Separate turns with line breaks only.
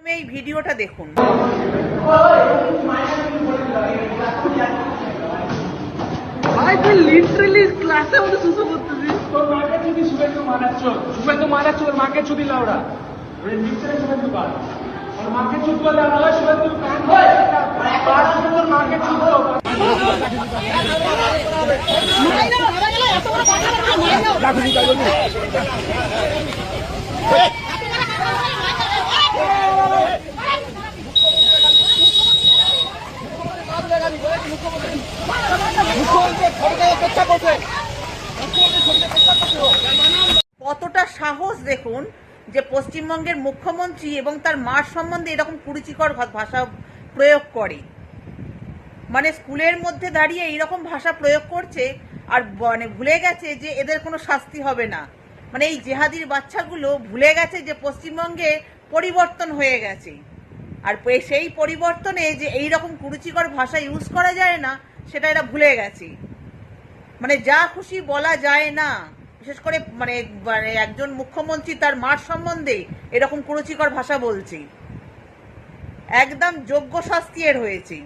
এই ভিডিওটা দেখুন।
ভাই তুই লিটারালি ক্লাসে মধ্যে সুসু করতেছিস। তোর মাকে চুদি শুভেন্দু মানাচ্ছ তোর মাকে চুদি লাউড়া নিশ্চয় শুভেন্দু কার আর মাকে চুদ বলে আমার শুভেন্দু কান হয় তোর মাকে চুদ
কতটা সাহস দেখুন যে পশ্চিমবঙ্গের মুখ্যমন্ত্রী এবং তার মার সম্বন্ধে এরকম কুরুচিকর ভাষা প্রয়োগ করে। মানে স্কুলের মধ্যে দাঁড়িয়ে এইরকম ভাষা প্রয়োগ করছে আর মানে ভুলে গেছে যে এদের কোনো শাস্তি হবে না। মানে এই জেহাদির বাচ্চাগুলো ভুলে গেছে যে পশ্চিমবঙ্গে পরিবর্তন হয়ে গেছে, আর সেই পরিবর্তনে যে এইরকম কুরুচিকর ভাষা ইউজ করা যায় না সেটা এরা ভুলে গেছে। মানে যা খুশি বলা যায় না, বিশেষ করে মানে একজন মুখ্যমন্ত্রী তার মার সম্বন্ধে এরকম কুরুচিকর ভাষা বলছে, একদম যোগ্য শাস্তি এর হয়েছে।